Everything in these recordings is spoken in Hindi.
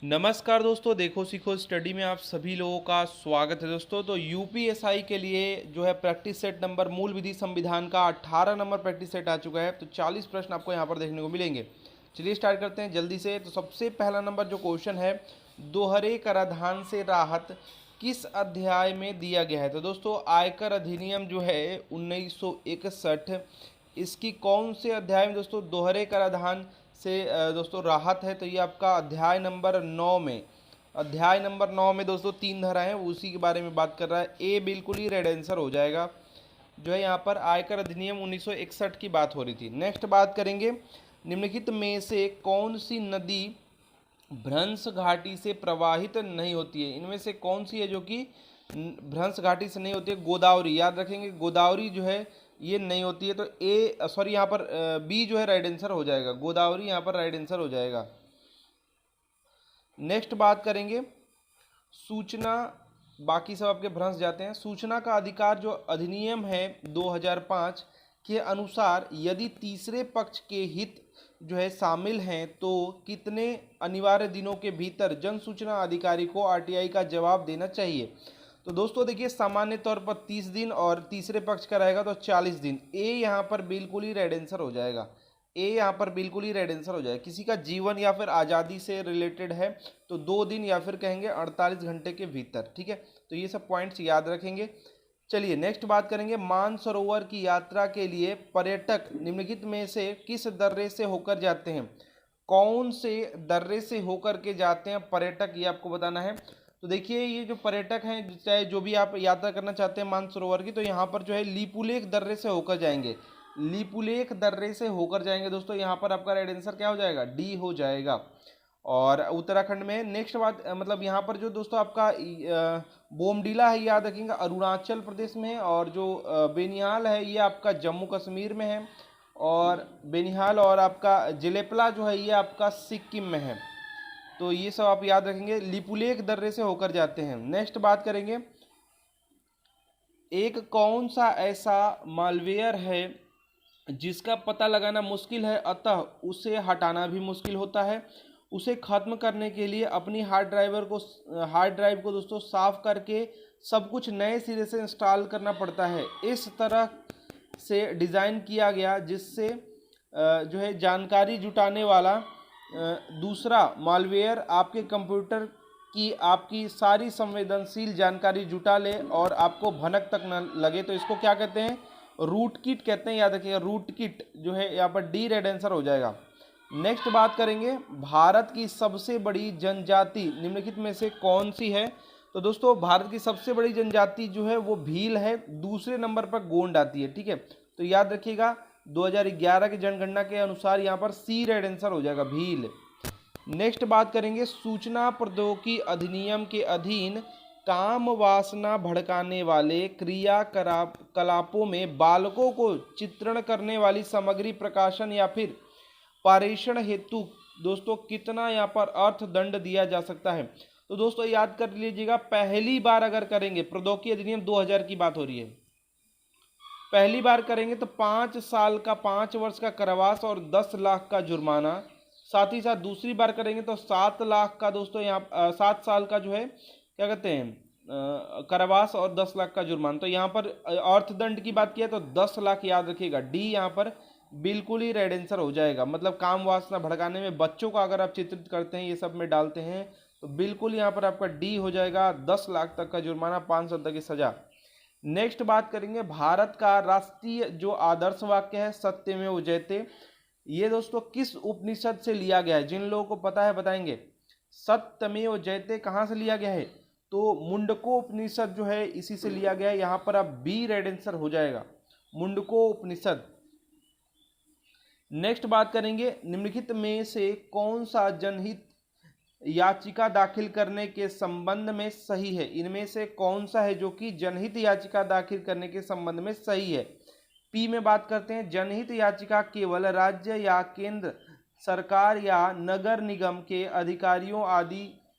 नमस्कार दोस्तों, देखो सीखो स्टडी में आप सभी लोगों का स्वागत है दोस्तों। तो यूपीएसआई के लिए जो है प्रैक्टिस सेट नंबर मूल विधि संविधान का 18 नंबर प्रैक्टिस सेट आ चुका है। तो 40 प्रश्न आपको यहाँ पर देखने को मिलेंगे। चलिए स्टार्ट करते हैं जल्दी से। तो सबसे पहला नंबर जो क्वेश्चन है, दोहरे कराधान से राहत किस अध्याय में दिया गया है। तो दोस्तों आयकर अधिनियम जो है 1961, इसकी कौन से अध्याय में दोस्तों दोहरे कराधान से दोस्तों राहत है। तो ये आपका अध्याय नंबर 9 में, अध्याय नंबर 9 में दोस्तों 3 धारा है, उसी के बारे में बात कर रहा है। ए बिल्कुल ही रेड आंसर हो जाएगा। जो है यहाँ पर आयकर अधिनियम 1961 की बात हो रही थी। नेक्स्ट बात करेंगे, निम्नलिखित में से कौन सी नदी भ्रंश घाटी से प्रवाहित नहीं होती है। इनमें से कौन सी है जो कि भ्रंश घाटी से नहीं होती है। गोदावरी, याद रखेंगे गोदावरी जो है ये नहीं होती है। तो ए सॉरी यहाँ पर बी जो है राइट आंसर हो जाएगा, गोदावरी यहाँ पर राइट आंसर हो जाएगा। नेक्स्ट बात करेंगे सूचना, बाकी सब आपके भ्रंश जाते हैं। सूचना का अधिकार जो अधिनियम है 2005 के अनुसार यदि तीसरे पक्ष के हित जो है शामिल हैं तो कितने अनिवार्य दिनों के भीतर जन सूचना अधिकारी को आरटीआई का जवाब देना चाहिए। तो दोस्तों देखिए सामान्य तौर पर 30 दिन और तीसरे पक्ष का रहेगा तो 40 दिन। ए यहाँ पर बिल्कुल ही रेड आंसर हो जाएगा। ए यहाँ पर बिल्कुल ही रेड आंसर हो जाएगा। किसी का जीवन या फिर आज़ादी से रिलेटेड है तो 2 दिन या फिर कहेंगे 48 घंटे के भीतर। ठीक है, तो ये सब पॉइंट्स याद रखेंगे। चलिए नेक्स्ट बात करेंगे, मानसरोवर की यात्रा के लिए पर्यटक निम्नलिखित में से किस दर्रे से होकर जाते हैं। कौन से दर्रे से होकर के जाते हैं पर्यटक, ये आपको बताना है। तो देखिए ये जो पर्यटक हैं, चाहे जो भी आप यात्रा करना चाहते हैं मानसरोवर की, तो यहाँ पर जो है लिपुलेख दर्रे से होकर जाएंगे। लिपुलेख दर्रे से होकर जाएंगे दोस्तों। यहाँ पर आपका राइट आंसर क्या हो जाएगा, डी हो जाएगा। और उत्तराखंड में नेक्स्ट बात मतलब यहाँ पर जो दोस्तों आपका बोमडीला है, याद रखेंगे अरुणाचल प्रदेश में है। और जो बेनिहाल है ये आपका जम्मू कश्मीर में है। और बेनिहाल और आपका जिलेपला जो है ये आपका सिक्किम में है। तो ये सब आप याद रखेंगे, लिपुलेख दर्रे से होकर जाते हैं। नेक्स्ट बात करेंगे, एक कौन सा ऐसा मालवेयर है जिसका पता लगाना मुश्किल है अतः उसे हटाना भी मुश्किल होता है। उसे खत्म करने के लिए अपनी हार्ड ड्राइव को दोस्तों साफ करके सब कुछ नए सिरे से इंस्टॉल करना पड़ता है। इस तरह से डिज़ाइन किया गया जिससे जो है जानकारी जुटाने वाला दूसरा मालवेयर आपके कंप्यूटर की आपकी सारी संवेदनशील जानकारी जुटा ले और आपको भनक तक न लगे। तो इसको क्या कहते हैं, रूट किट कहते हैं। याद रखिएगा रूट किट जो है यहाँ पर डी रेड आंसर हो जाएगा। नेक्स्ट बात करेंगे, भारत की सबसे बड़ी जनजाति निम्नलिखित में से कौन सी है। तो दोस्तों भारत की सबसे बड़ी जनजाति जो है वो भील है, दूसरे नंबर पर गोंड आती है। ठीक है, तो याद रखिएगा 2011 की जनगणना के अनुसार यहाँ पर सी रेड आंसर हो जाएगा, भील। नेक्स्ट बात करेंगे, सूचना प्रौद्योगिकी अधिनियम के अधीन काम वासना भड़काने वाले क्रियाकलापों में बालकों को चित्रण करने वाली सामग्री प्रकाशन या फिर पारेषण हेतु दोस्तों कितना यहाँ पर अर्थदंड दिया जा सकता है। तो दोस्तों याद कर लीजिएगा, पहली बार अगर करेंगे, प्रौद्योगिकी अधिनियम 2000 की बात हो रही है, पहली बार करेंगे तो 5 साल का 5 वर्ष का कारावास और 10 लाख का जुर्माना। साथ ही साथ दूसरी बार करेंगे तो 7 लाख का दोस्तों यहाँ 7 साल का जो है क्या कहते हैं कारावास और 10 लाख का जुर्माना। तो यहाँ पर अर्थदंड की बात किया तो 10 लाख याद रखिएगा। डी यहाँ पर बिल्कुल ही रेड आंसर हो जाएगा। मतलब काम वासना भड़काने में बच्चों का अगर आप चित्रित करते हैं, ये सब में डालते हैं, तो बिल्कुल यहाँ पर आपका डी हो जाएगा। 10 लाख तक का जुर्माना, 5 साल तक की सजा। नेक्स्ट बात करेंगे, भारत का राष्ट्रीय जो आदर्श वाक्य है सत्यमेव जयते, ये दोस्तों किस उपनिषद से लिया गया है। जिन लोगों को पता है बताएंगे। सत्यमेव जयते कहाँ से लिया गया है, तो मुंडको उपनिषद जो है इसी से लिया गया है। यहाँ पर अब बी रेड आंसर हो जाएगा, मुंडको उपनिषद। नेक्स्ट बात करेंगे, निम्नलिखित में से कौन सा जनहित याचिका दाखिल करने के संबंध में सही है। इनमें से कौन सा है जो कि जनहित याचिका दाखिल करने के संबंध में सही है। पी में बात करते हैं, जनहित याचिका केवल राज्य या केंद्र सरकार या नगर निगम के अधिकारियों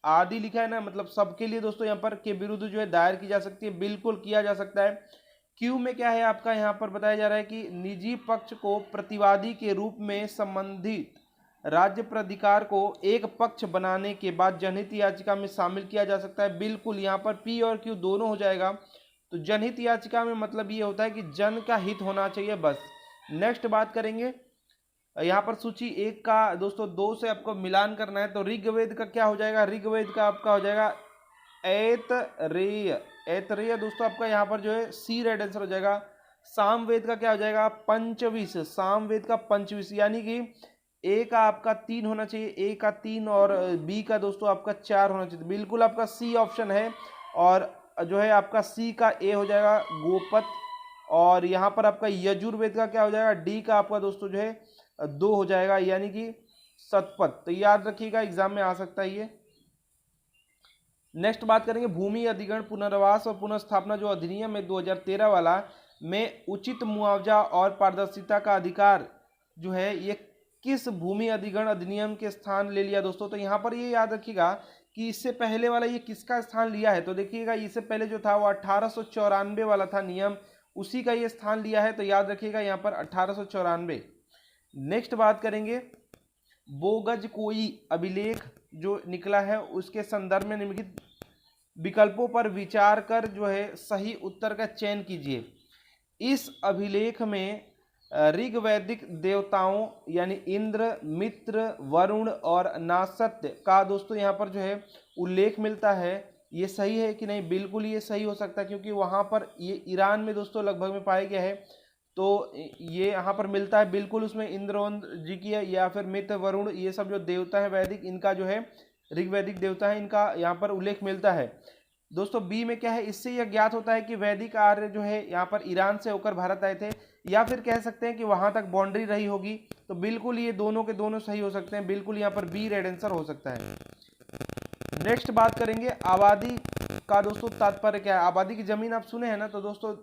आदि लिखा है ना, मतलब सबके लिए दोस्तों यहाँ पर के विरुद्ध जो है दायर की जा सकती है, बिल्कुल किया जा सकता है। क्यू में क्या है आपका, यहाँ पर बताया जा रहा है कि निजी पक्ष को प्रतिवादी के रूप में संबंधित राज्य प्राधिकार को एक पक्ष बनाने के बाद जनहित याचिका में शामिल किया जा सकता है। बिल्कुल, यहाँ पर पी और क्यू दोनों हो जाएगा। तो जनहित याचिका में मतलब ये होता है कि जन का हित होना चाहिए, बस। नेक्स्ट बात करेंगे, यहाँ पर सूची 1 का दोस्तों 2 से आपको मिलान करना है। तो ऋग्वेद का क्या हो जाएगा? ऋग्वेद का आपका हो जाएगा ऐतरेय। ऐतरेय दोस्तों आपका यहाँ पर जो है सी रेड आंसर हो जाएगा। सामवेद का क्या हो जाएगा? पंचविश। सामवेद का पंचविश, यानी कि ए का आपका 3 होना चाहिए, ए का 3 और बी का दोस्तों आपका 4 होना चाहिए। बिल्कुल आपका सी ऑप्शन है, और जो है आपका सी का ए हो जाएगा गोपत, और यहाँ पर आपका यजुर्वेद का क्या हो जाएगा? डी का आपका दोस्तों जो है 2 हो जाएगा, यानी कि शतपथ। तो याद रखिएगा, एग्जाम में आ सकता है ये। नेक्स्ट बात करेंगे भूमि अधिग्रहण पुनर्वास और पुनर्स्थापना जो अधिनियम है 2013 वाला, में उचित मुआवजा और पारदर्शिता का अधिकार जो है ये किस भूमि अधिग्रहण अधिनियम के स्थान ले लिया दोस्तों? तो यहाँ पर ये याद रखिएगा कि इससे पहले वाला ये किसका स्थान लिया है। तो देखिएगा, इससे पहले जो था वो 1894 वाला था नियम, उसी का ये स्थान लिया है। तो याद रखिएगा यहाँ पर 1894। नेक्स्ट बात करेंगे, बोगज कोई अभिलेख जो निकला है उसके संदर्भ में निम्नलिखित विकल्पों पर विचार कर जो है सही उत्तर का चयन कीजिए। इस अभिलेख में ऋग्वैदिक देवताओं यानी इंद्र, मित्र, वरुण और नासत्य का दोस्तों यहाँ पर जो है उल्लेख मिलता है। ये सही है कि नहीं? बिल्कुल ये सही हो सकता है, क्योंकि वहाँ पर ये ईरान में दोस्तों लगभग में पाया गया है। तो ये यहाँ पर मिलता है, बिल्कुल उसमें इंद्र जी की है, या फिर मित्र, वरुण, ये सब जो देवता है वैदिक, इनका जो है ऋग्वैदिक देवता है, इनका यहाँ पर उल्लेख मिलता है। दोस्तों बी में क्या है? इससे यह ज्ञात होता है कि वैदिक आर्य जो है यहाँ पर ईरान से होकर भारत आए थे, या फिर कह सकते हैं कि वहां तक बाउंड्री रही होगी। तो बिल्कुल ये दोनों के दोनों सही हो सकते हैं, बिल्कुल यहाँ पर बी रेड आंसर हो सकता है। नेक्स्ट बात करेंगे, आबादी का दोस्तों तात्पर्य क्या है? आबादी की जमीन आप सुने हैं ना? तो दोस्तों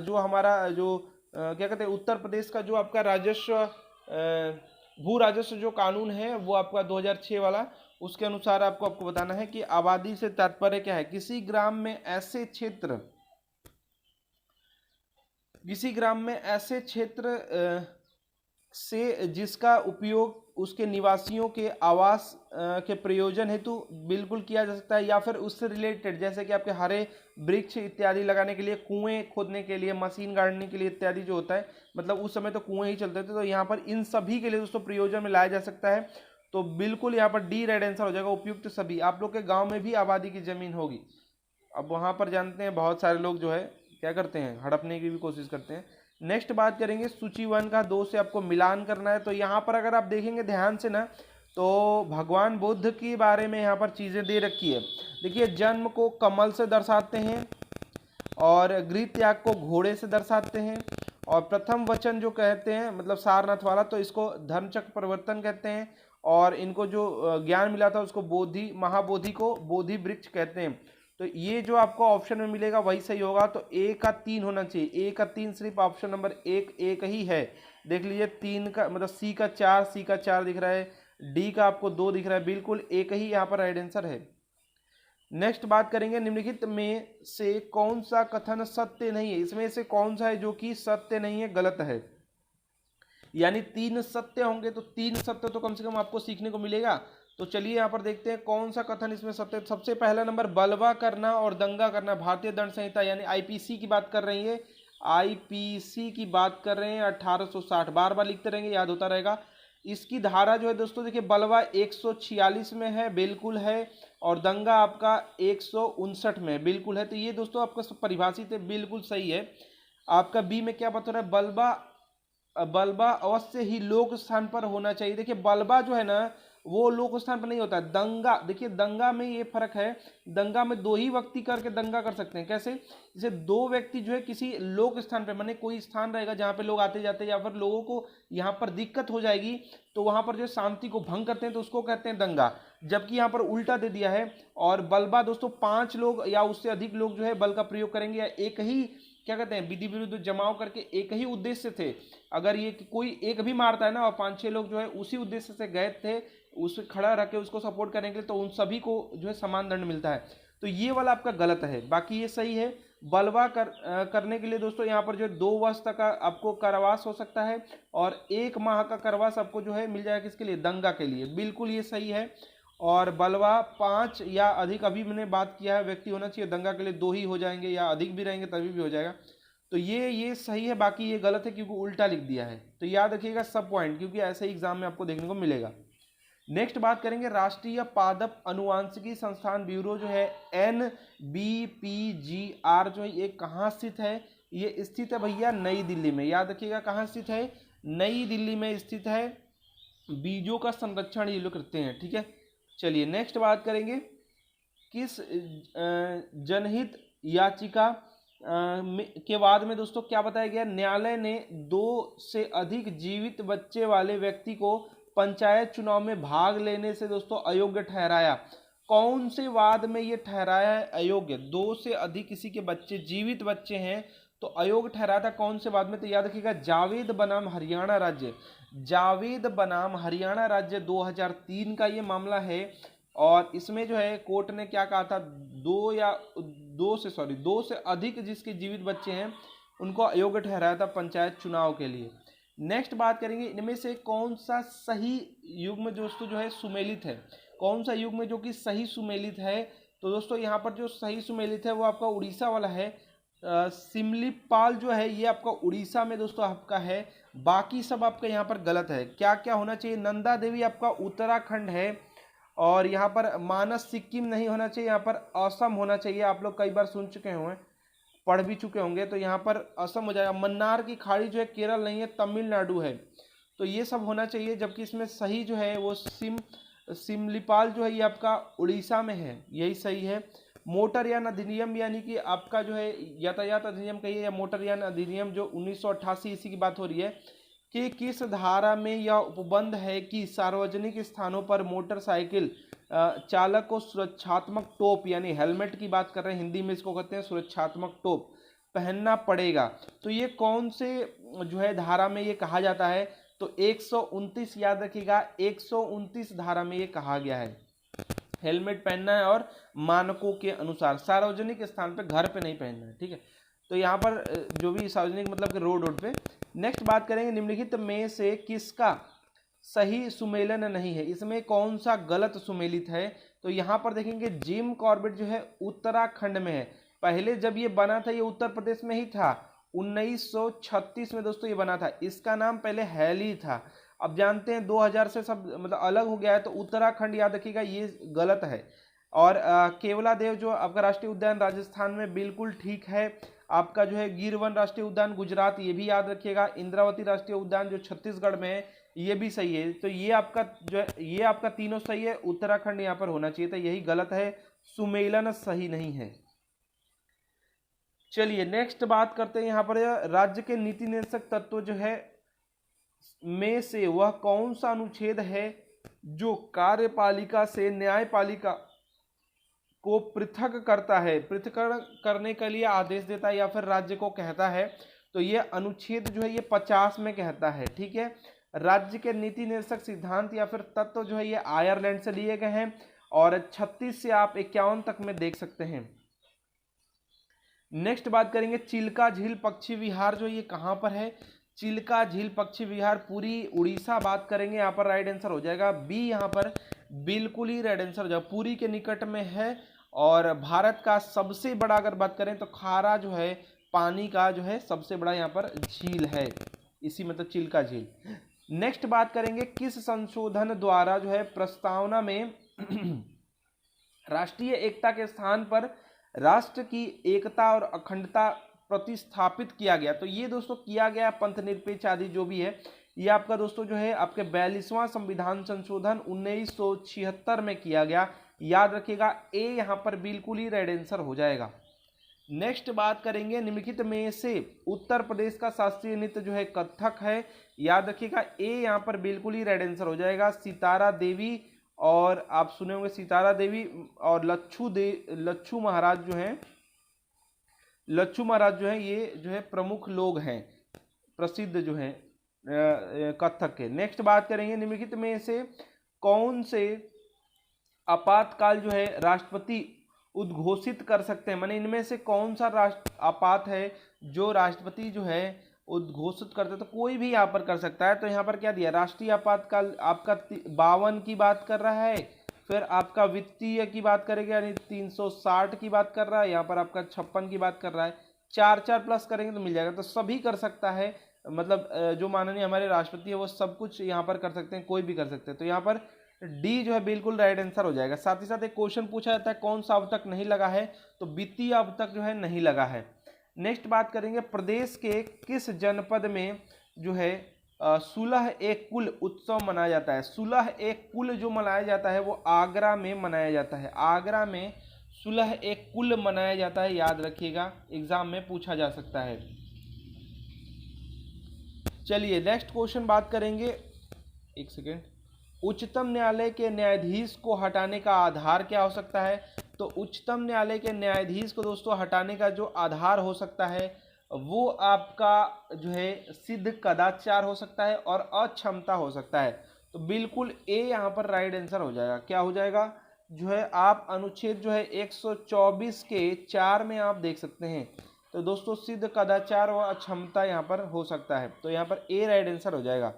जो हमारा जो क्या कहते हैं उत्तर प्रदेश का जो आपका राजस्व भू राजस्व जो कानून है वो आपका 2006 वाला, उसके अनुसार आपको बताना है कि आबादी से तात्पर्य क्या है। किसी ग्राम में ऐसे क्षेत्र से जिसका उपयोग उसके निवासियों के आवास के प्रयोजन हेतु बिल्कुल किया जा सकता है, या फिर उससे रिलेटेड, जैसे कि आपके हरे वृक्ष इत्यादि लगाने के लिए, कुएं खोदने के लिए, मशीन गाड़ने के लिए इत्यादि जो होता है, मतलब उस समय तो कुएं ही चलते थे, तो यहाँ पर इन सभी के लिए दोस्तों प्रयोजन में लाया जा सकता है। तो बिल्कुल यहाँ पर डी रेड आंसर हो जाएगा, उपयुक्त सभी। आप लोग के गाँव में भी आबादी की जमीन होगी, अब वहाँ पर जानते हैं बहुत सारे लोग जो है क्या करते हैं, हड़पने की भी कोशिश करते हैं। नेक्स्ट बात करेंगे, सूची 1 का 2 से आपको मिलान करना है। तो यहाँ पर अगर आप देखेंगे ध्यान से ना, तो भगवान बुद्ध के बारे में यहाँ पर चीज़ें दे रखी है। देखिए, जन्म को कमल से दर्शाते हैं, और गृह त्याग को घोड़े से दर्शाते हैं, और प्रथम वचन जो कहते हैं मतलब सारनाथ वाला, तो इसको धर्मचक्र प्रवर्तन कहते हैं, और इनको जो ज्ञान मिला था उसको बोधि, महाबोधि को बोधि वृक्ष कहते हैं। तो ये जो आपको ऑप्शन में मिलेगा वही सही होगा। तो ए का 3 होना चाहिए, ए का 3 सिर्फ ऑप्शन नंबर एक ही है। देख लीजिए, 3 का मतलब सी का 4 दिख रहा है, डी का आपको 2 दिख रहा है, बिल्कुल एक ही यहाँ पर राइट आंसर है। नेक्स्ट बात करेंगे, निम्नलिखित में से कौन सा कथन सत्य नहीं है? इसमें से कौन सा है जो कि सत्य नहीं है, गलत है? यानी 3 सत्य होंगे, तो 3 सत्य तो कम से कम आपको सीखने को मिलेगा। तो चलिए यहाँ पर देखते हैं कौन सा कथन इसमें सत्य। सबसे पहला नंबर, बलवा करना और दंगा करना भारतीय दंड संहिता यानी आईपीसी की बात कर रही है, आईपीसी की बात कर रहे हैं 1860। बार बार लिखते रहेंगे, याद होता रहेगा। इसकी धारा जो है दोस्तों, देखिए, बलवा 146 में है, बिल्कुल है, और दंगा आपका 159 में बिल्कुल है। तो ये दोस्तों आपका परिभाषित है, बिल्कुल सही है। आपका बी में क्या बता रहा है? बलबा अवश्य ही लोक स्थान पर होना चाहिए। देखिए, बलबा जो है ना वो लोक स्थान पर नहीं होता है। दंगा, देखिए दंगा में ये फर्क है, दंगा में 2 ही व्यक्ति करके दंगा कर सकते हैं। कैसे? जैसे 2 व्यक्ति जो है किसी लोक स्थान पे, माने कोई स्थान रहेगा जहाँ पे लोग आते जाते, या फिर लोगों को यहाँ पर दिक्कत हो जाएगी, तो वहाँ पर जो शांति को भंग करते हैं तो उसको कहते हैं दंगा। जबकि यहाँ पर उल्टा दे दिया है। और बलबा दोस्तों 5 लोग या उससे अधिक लोग जो है बल का प्रयोग करेंगे, या एक ही क्या कहते हैं विधि विरुद्ध जमाव करके एक ही उद्देश्य से, अगर ये कोई एक भी मारता है ना और 5-6 लोग जो है उसी उद्देश्य से गए थे उसे खड़ा रख के उसको सपोर्ट करने के लिए, तो उन सभी को जो है समान दंड मिलता है। तो ये वाला आपका गलत है, बाकी ये सही है। करने के लिए दोस्तों यहाँ पर जो 2 वर्ष तक का आपको कारावास हो सकता है और 1 माह का कारावास आपको जो है मिल जाएगा किसके लिए, दंगा के लिए। बिल्कुल ये सही है। और बलवा 5 या अधिक, अभी मैंने बात किया है, व्यक्ति होना चाहिए, दंगा के लिए 2 ही हो जाएंगे या अधिक भी रहेंगे तभी भी हो जाएगा। तो ये सही है, बाकी ये गलत है क्योंकि उल्टा लिख दिया है। तो याद रखिएगा सब पॉइंट, क्योंकि ऐसे एग्जाम में आपको देखने को मिलेगा। नेक्स्ट बात करेंगे, राष्ट्रीय पादप अनुवांशिकी संस्थान ब्यूरो जो है NBPGR जो है ये कहाँ स्थित है, ये स्थित है भैया नई दिल्ली में। याद रखिएगा कहाँ स्थित है, नई दिल्ली में स्थित है। बीजों का संरक्षण ये लोग करते हैं, ठीक है। चलिए नेक्स्ट बात करेंगे, किस जनहित याचिका के बाद में दोस्तों क्या बताया गया, न्यायालय ने 2 से अधिक जीवित बच्चे वाले व्यक्ति को पंचायत चुनाव में भाग लेने से दोस्तों अयोग्य ठहराया। कौन से वाद में ये ठहराया है अयोग्य, 2 से अधिक किसी के बच्चे, जीवित बच्चे हैं तो अयोग्य ठहराया था कौन से वाद में, तो याद रखिएगा जावेद बनाम हरियाणा राज्य, जावेद बनाम हरियाणा राज्य 2003 का ये मामला है। और इसमें जो है कोर्ट ने क्या कहा था, 2 से अधिक जिसके जीवित बच्चे हैं उनको अयोग्य ठहराया था पंचायत चुनाव के लिए। नेक्स्ट बात करेंगे, इनमें से कौन सा सही युग्म दोस्तों जो है सुमेलित है, कौन सा युग्म जो कि सही सुमेलित है, तो दोस्तों यहाँ पर जो सही सुमेलित है वो आपका उड़ीसा वाला है। सिमलीपाल जो है ये आपका उड़ीसा में दोस्तों आपका है, बाकी सब आपका यहाँ पर गलत है। क्या क्या होना चाहिए, नंदा देवी आपका उत्तराखंड है, और यहाँ पर मानस सिक्किम नहीं होना चाहिए, यहाँ पर असम होना चाहिए। आप लोग कई बार सुन चुके होंगे, पढ़ भी चुके होंगे, तो यहाँ पर असम हो जाएगा। मन्नार की खाड़ी जो है केरल नहीं है, तमिलनाडु है, तो ये सब होना चाहिए। जबकि इसमें सही जो है वो सिमलीपाल जो है ये आपका उड़ीसा में है, यही सही है। मोटरयान अधिनियम यानी कि आपका जो है यातायात अधिनियम कहिए या मोटरयान अधिनियम जो 1988 इसी की बात हो रही है कि किस धारा में यह उपबंध है कि सार्वजनिक स्थानों पर मोटरसाइकिल चालक को सुरक्षात्मक टोप यानी हेलमेट की बात कर रहे हैं, हिंदी में इसको कहते हैं सुरक्षात्मक टोप पहनना पड़ेगा। तो ये कौन से जो है धारा में ये कहा जाता है, तो 129 याद रखिएगा, 129 धारा में ये कहा गया है हेलमेट पहनना है और मानकों के अनुसार, सार्वजनिक स्थान पे, घर पे नहीं पहनना है, ठीक है। तो यहाँ पर जो भी सार्वजनिक मतलब कि रोड पे। नेक्स्ट बात करेंगे, निम्नलिखित में से किसका सही सुमेलन नहीं है, इसमें कौन सा गलत सुमेलित है, तो यहाँ पर देखेंगे जिम कॉर्बेट जो है उत्तराखंड में है। पहले जब ये बना था ये उत्तर प्रदेश में ही था, 1936 में दोस्तों ये बना था, इसका नाम पहले हैली था। अब जानते हैं 2000 से सब मतलब अलग हो गया है, तो उत्तराखंड याद रखिएगा ये गलत है। और केवला देव जो आपका राष्ट्रीय उद्यान राजस्थान में बिल्कुल ठीक है। आपका जो है गिर वन राष्ट्रीय उद्यान गुजरात, ये भी याद रखिएगा। इंद्रावती राष्ट्रीय उद्यान जो छत्तीसगढ़ में है ये भी सही है। तो ये आपका जो है ये आपका तीनों सही है, उत्तराखंड यहाँ पर होना चाहिए था, यही गलत है, सुमेलन सही नहीं है। चलिए नेक्स्ट बात करते हैं यहाँ पर, राज्य के नीति निर्देशक तत्व जो है में से वह कौन सा अनुच्छेद है जो कार्यपालिका से न्यायपालिका को पृथक करता है, पृथक्करण करने के लिए आदेश देता है या फिर राज्य को कहता है, तो ये अनुच्छेद जो है ये 50 में कहता है, ठीक है। राज्य के नीति निर्देशक सिद्धांत या फिर तत्व जो है ये आयरलैंड से लिए गए हैं और 36 से आप 51 तक में देख सकते हैं। नेक्स्ट बात करेंगे, चिल्का झील पक्षी विहार जो ये कहाँ पर है, चिल्का झील पक्षी विहार पूरी उड़ीसा बात करेंगे, यहाँ पर राइट आंसर हो जाएगा बी, यहाँ पर बिल्कुल ही राइट आंसर हो जाएगा, पुरी के निकट में है। और भारत का सबसे बड़ा अगर बात करें तो खारा जो है पानी का जो है सबसे बड़ा यहाँ पर झील है, इसी मतलब चिल्का झील। नेक्स्ट बात करेंगे, किस संशोधन द्वारा जो है प्रस्तावना में राष्ट्रीय एकता के स्थान पर राष्ट्र की एकता और अखंडता प्रतिस्थापित किया गया, तो ये दोस्तों किया गया पंथनिरपेक्ष आदि जो भी है, ये आपका दोस्तों जो है आपके 42वां संविधान संशोधन 1976 में किया गया, याद रखिएगा ए यहाँ पर बिल्कुल ही राइट आंसर हो जाएगा। नेक्स्ट बात करेंगे, निम्नलिखित में से उत्तर प्रदेश का शास्त्रीय नृत्य जो है कथक है, याद रखिएगा ए यहाँ पर बिल्कुल ही राइट आंसर हो जाएगा। सितारा देवी, और आप सुने होंगे सितारा देवी और लच्छू महाराज जो हैं, लच्छू महाराज जो है ये जो है प्रमुख लोग हैं, प्रसिद्ध जो हैं कथक के। नेक्स्ट बात करेंगे, निम्नलिखित में से कौन से आपातकाल जो है राष्ट्रपति उद्घोषित कर सकते हैं, माने इनमें से कौन सा राष्ट्र आपात है जो राष्ट्रपति जो है उद्घोषित करते हैं, तो कोई भी यहाँ पर कर सकता है। तो यहाँ पर क्या दिया, राष्ट्रीय आपातकाल आपका 52 की बात कर रहा है, फिर आपका वित्तीय की बात करेंगे यानी 360 की बात कर रहा है, यहाँ पर आपका 56 की बात कर रहा है, 4 प्लस करेंगे तो मिल जाएगा। तो सभी कर सकता है, मतलब जो माननीय हमारे राष्ट्रपति है वो सब कुछ यहाँ पर कर सकते हैं, कोई भी कर सकते हैं। तो यहाँ पर डी जो है बिल्कुल राइट आंसर हो जाएगा। साथ ही साथ एक क्वेश्चन पूछा जाता है कौन सा अब तक नहीं लगा है, तो वित्तीय अब तक जो है नहीं लगा है। नेक्स्ट बात करेंगे, प्रदेश के किस जनपद में जो है सुलह एक कुल उत्सव मनाया जाता है। सुलह एक कुल जो मनाया जाता है वो आगरा में मनाया जाता है। आगरा में सुलह एक कुल मनाया जाता है, याद रखिएगा, एग्जाम में पूछा जा सकता है। चलिए नेक्स्ट क्वेश्चन बात करेंगे, एक सेकेंड। उच्चतम न्यायालय के न्यायाधीश को हटाने का आधार क्या हो सकता है। तो उच्चतम न्यायालय के न्यायाधीश को दोस्तों हटाने का जो आधार हो सकता है वो आपका जो है सिद्ध कदाचार हो सकता है और अक्षमता हो सकता है। तो बिल्कुल ए यहाँ पर राइट आंसर हो जाएगा। क्या हो जाएगा, जो है आप अनुच्छेद जो है 124 के 4 में आप देख सकते हैं। तो दोस्तों सिद्ध कदाचार व अक्षमता यहाँ पर हो सकता है, तो यहाँ पर ए राइट आंसर हो जाएगा।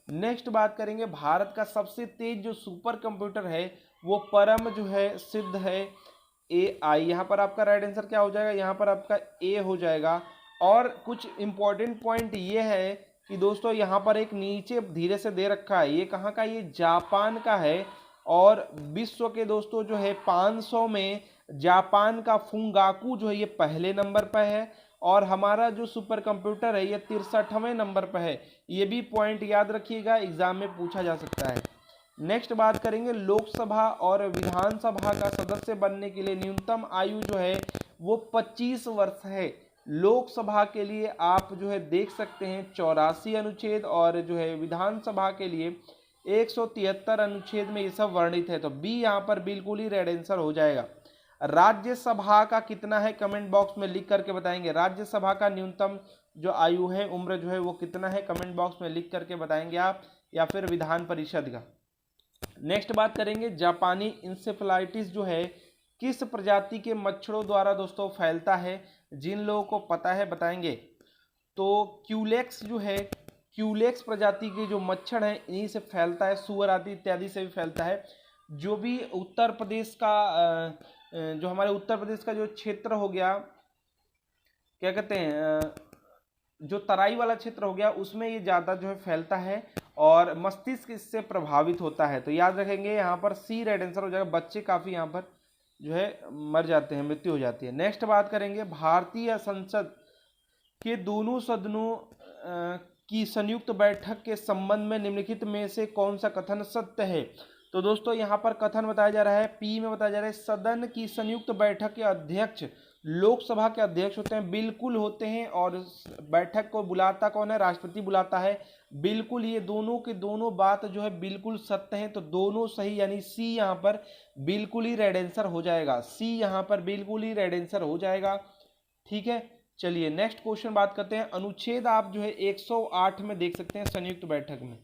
नेक्स्ट बात करेंगे, भारत का सबसे तेज जो सुपर कंप्यूटर है वो परम जो है सिद्ध है AI। यहाँ पर आपका राइट आंसर क्या हो जाएगा, यहाँ पर आपका ए हो जाएगा। और कुछ इंपॉर्टेंट पॉइंट ये है कि दोस्तों यहाँ पर एक नीचे धीरे से दे रखा है, ये कहाँ का, ये जापान का है। और विश्व के दोस्तों जो है 500 में जापान का फुंगाकू जो है ये पहले नंबर पर है, और हमारा जो सुपर कंप्यूटर है ये 63वें नंबर पर है। ये भी पॉइंट याद रखिएगा, एग्जाम में पूछा जा सकता है। नेक्स्ट बात करेंगे, लोकसभा और विधानसभा का सदस्य बनने के लिए न्यूनतम आयु जो है वो 25 वर्ष है। लोकसभा के लिए आप जो है देख सकते हैं 84 अनुच्छेद, और जो है विधानसभा के लिए 173 अनुच्छेद में ये सब वर्णित है। तो बी यहाँ पर बिल्कुल ही रेड आंसर हो जाएगा। राज्यसभा का कितना है, कमेंट बॉक्स में लिख करके बताएंगे। राज्यसभा का न्यूनतम जो आयु है, उम्र जो है वो कितना है, कमेंट बॉक्स में लिख करके बताएंगे आप, या फिर विधान परिषद का। नेक्स्ट बात करेंगे, जापानी इंसेफेलाइटिस जो है किस प्रजाति के मच्छरों द्वारा दोस्तों फैलता है। जिन लोगों को पता है बताएंगे। तो क्यूलेक्स जो है, क्यूलेक्स प्रजाति के जो मच्छर हैं इन्हीं से फैलता है, सुअर आदि इत्यादि से भी फैलता है। जो भी उत्तर प्रदेश का जो हमारे उत्तर प्रदेश का जो क्षेत्र हो गया, क्या कहते हैं, जो तराई वाला क्षेत्र हो गया, उसमें ये ज़्यादा जो है फैलता है और मस्तिष्क इससे प्रभावित होता है। तो याद रखेंगे यहाँ पर सी रेड आंसर हो जाएगा। बच्चे काफ़ी यहाँ पर जो है मर जाते हैं, मृत्यु हो जाती है। नेक्स्ट बात करेंगे, भारतीय संसद के दोनों सदनों की संयुक्त बैठक के संबंध में निम्नलिखित में से कौन सा कथन सत्य है। तो दोस्तों यहाँ पर कथन बताया जा रहा है, पी में बताया जा रहा है, सदन की संयुक्त बैठक के अध्यक्ष लोकसभा के अध्यक्ष होते हैं। बिल्कुल होते हैं। और बैठक को बुलाता कौन है, राष्ट्रपति बुलाता है। बिल्कुल ये दोनों के दोनों बात जो है बिल्कुल सत्य हैं, तो दोनों सही, यानी सी यहाँ पर बिल्कुल ही रेड आंसर हो जाएगा। सी यहाँ पर बिल्कुल ही रेड आंसर हो जाएगा। ठीक है, चलिए नेक्स्ट क्वेश्चन बात करते हैं। अनुच्छेद आप जो है 108 में देख सकते हैं संयुक्त बैठक में।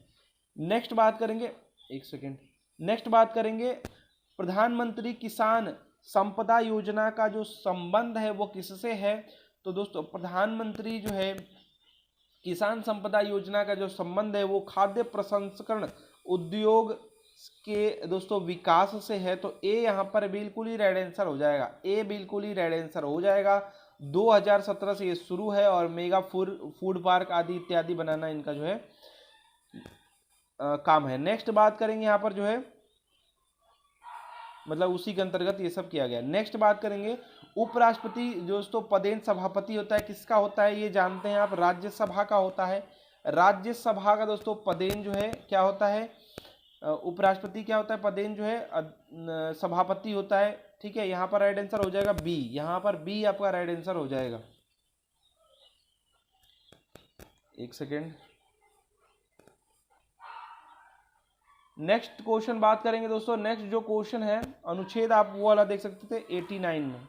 नेक्स्ट बात करेंगे, एक सेकेंड, नेक्स्ट बात करेंगे, प्रधानमंत्री किसान संपदा योजना का जो संबंध है वो किससे है। तो दोस्तों प्रधानमंत्री जो है किसान संपदा योजना का जो संबंध है वो खाद्य प्रसंस्करण उद्योग के दोस्तों विकास से है। तो ए यहाँ पर बिल्कुल ही रेड आंसर हो जाएगा। ए बिल्कुल ही रेड आंसर हो जाएगा। 2017 से ये शुरू है और मेगा फूड पार्क आदि इत्यादि बनाना इनका जो है काम है। नेक्स्ट बात करेंगे, यहाँ पर जो है मतलब उसी के अंतर्गत ये सब किया गया। नेक्स्ट बात करेंगे, उपराष्ट्रपति दोस्तों पदेन सभापति होता है, किसका होता है ये जानते हैं आप, राज्यसभा का होता है। राज्यसभा का दोस्तों पदेन जो है क्या होता है, उपराष्ट्रपति क्या होता है, पदेन जो है सभापति होता है। ठीक है, यहाँ पर राइट आंसर हो जाएगा बी। यहाँ पर बी आपका राइट आंसर हो जाएगा। एक सेकेंड, नेक्स्ट क्वेश्चन बात करेंगे दोस्तों। नेक्स्ट जो क्वेश्चन है अनुच्छेद आप वो वाला देख सकते थे 89 में,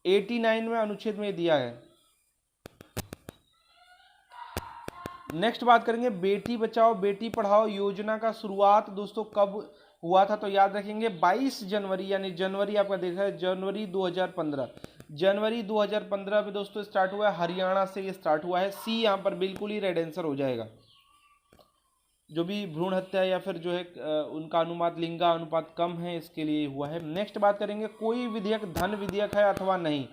89 में अनुच्छेद में दिया है। नेक्स्ट बात करेंगे, बेटी बचाओ बेटी पढ़ाओ योजना का शुरुआत दोस्तों कब हुआ था, तो याद रखेंगे 22 जनवरी, यानी जनवरी आपका देखा है जनवरी 2015, जनवरी 2015 में दोस्तों स्टार्ट हुआ है, हरियाणा से ये स्टार्ट हुआ है। सी यहाँ पर बिल्कुल ही रेड आंसर हो जाएगा। जो भी भ्रूण हत्या या फिर जो है उनका अनुपात, लिंगा अनुपात कम है, इसके लिए हुआ है। नेक्स्ट बात करेंगे, कोई विधेयक धन विधेयक है अथवा नहीं।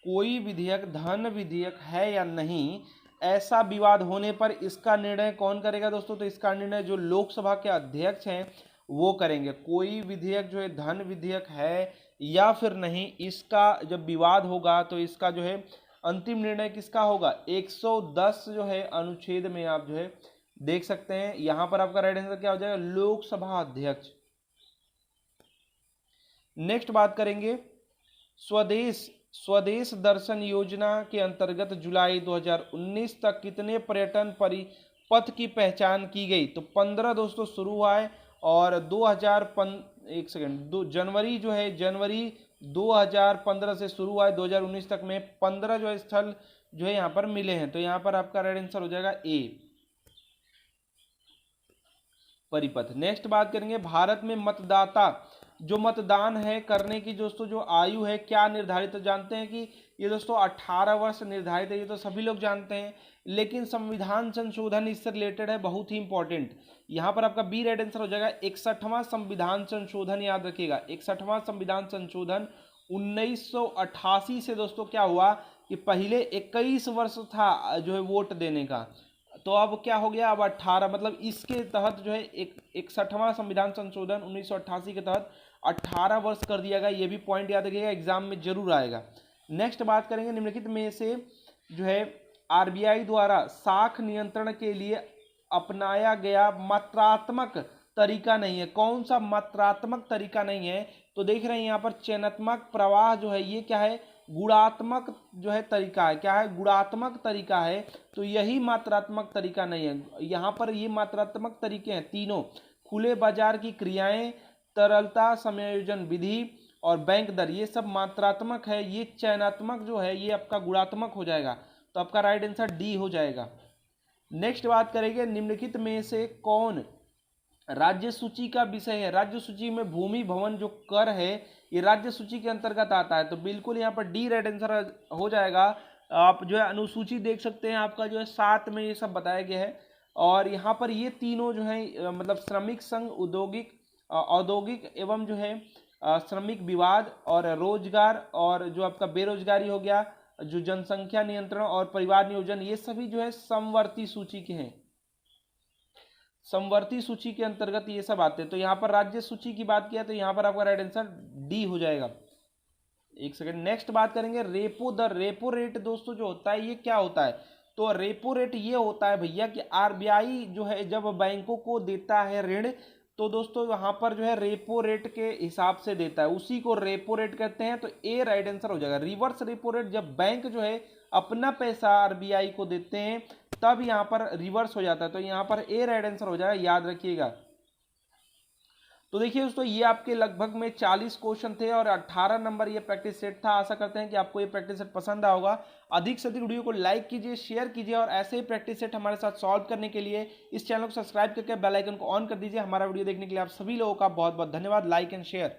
कोई विधेयक धन विधेयक है या नहीं, ऐसा विवाद होने पर इसका निर्णय कौन करेगा दोस्तों? तो इसका निर्णय जो लोकसभा के अध्यक्ष हैं वो करेंगे। कोई विधेयक जो है धन विधेयक है या फिर नहीं, इसका जब विवाद होगा तो इसका जो है अंतिम निर्णय किसका होगा? 110 जो है अनुच्छेद में आप जो है देख सकते हैं। यहां पर आपका राइट आंसर क्या हो जाएगा? लोकसभा अध्यक्ष। नेक्स्ट बात करेंगे, स्वदेश दर्शन योजना के अंतर्गत जुलाई 2019 तक कितने पर्यटन परिपथ की पहचान की गई? तो 15 दोस्तों शुरू हुआ है और 2015 जनवरी जो है जनवरी 2015 से शुरू हुआ है, 2019 तक में 15 जो है स्थल जो है यहाँ पर मिले हैं। तो यहाँ पर आपका राइट आंसर हो जाएगा ए, परिपथ। नेक्स्ट बात करेंगे, भारत में मतदाता जो मतदान है करने की दोस्तों जो आयु है क्या निर्धारित? तो जानते हैं कि ये दोस्तों 18 वर्ष निर्धारित है, ये तो सभी लोग जानते हैं, लेकिन संविधान संशोधन इससे रिलेटेड है, बहुत ही इंपॉर्टेंट। यहाँ पर आपका बी राइट आंसर हो जाएगा 61वां संविधान संशोधन। याद रखिएगा 61वां संविधान संशोधन 1988 से दोस्तों क्या हुआ कि पहले 21 वर्ष था जो है वोट देने का, तो अब क्या हो गया, अब 18, मतलब इसके तहत जो है 61वां संविधान संशोधन 1988 के तहत 18 वर्ष कर दिया गया। ये भी पॉइंट याद रखिएगा, एग्जाम में जरूर आएगा। नेक्स्ट बात करेंगे, निम्नलिखित में से जो है आरबीआई द्वारा साख नियंत्रण के लिए अपनाया गया मात्रात्मक तरीका नहीं है। कौन सा मात्रात्मक तरीका नहीं है? तो देख रहे हैं यहाँ पर चयनात्मक प्रवाह जो है ये क्या है? गुणात्मक जो है तरीका है। क्या है? गुणात्मक तरीका है। तो यही मात्रात्मक तरीका नहीं है। यहाँ पर ये मात्रात्मक तरीके हैं तीनों, खुले बाजार की क्रियाएं, तरलता समायोजन विधि और बैंक दर, ये सब मात्रात्मक है। ये चयनात्मक जो है ये आपका गुणात्मक हो जाएगा। तो आपका राइट आंसर डी हो जाएगा। नेक्स्ट बात करेंगे, निम्नलिखित में से कौन राज्य सूची का विषय है? राज्य सूची में भूमि भवन जो कर है ये राज्य सूची के अंतर्गत आता है, तो बिल्कुल यहाँ पर डी राइट आंसर हो जाएगा। आप जो है अनुसूची देख सकते हैं, आपका जो है 7 में ये सब बताया गया है। और यहाँ पर ये तीनों जो है मतलब श्रमिक संघ, औद्योगिक एवं जो है श्रमिक विवाद और रोजगार, और जो आपका बेरोजगारी हो गया, जो जनसंख्या नियंत्रण और परिवार नियोजन, ये सभी जो है समवर्ती सूची के हैं। समवर्ती सूची के अंतर्गत ये सब आते हैं। तो यहाँ पर राज्य सूची की बात किया तो यहाँ पर आपका राइट आंसर डी हो जाएगा। एक सेकंड, नेक्स्ट बात करेंगे रेपो दर। रेपो रेट दोस्तों जो होता है ये क्या होता है? तो रेपो रेट ये होता है भैया कि आरबीआई जो है जब बैंकों को देता है ऋण, तो दोस्तों यहाँ पर जो है रेपो रेट के हिसाब से देता है, उसी को रेपो रेट कहते हैं। तो ए राइट आंसर हो जाएगा। रिवर्स रेपो रेट जब बैंक जो है अपना पैसा आरबीआई को देते हैं तब यहाँ पर रिवर्स हो जाता है। तो यहाँ पर ए राइट आंसर हो जाएगा, याद रखिएगा। तो देखिए दोस्तों ये आपके लगभग में 40 क्वेश्चन थे और 18 नंबर ये प्रैक्टिस सेट था। आशा करते हैं कि आपको ये प्रैक्टिस सेट पसंद आया होगा। अधिक से अधिक वीडियो को लाइक कीजिए, शेयर कीजिए और ऐसे ही प्रैक्टिस सेट हमारे साथ सॉल्व करने के लिए इस चैनल को सब्सक्राइब करके बेल आइकन को ऑन कर दीजिए। हमारा वीडियो देखने के लिए आप सभी लोगों का बहुत बहुत धन्यवाद। Like and share.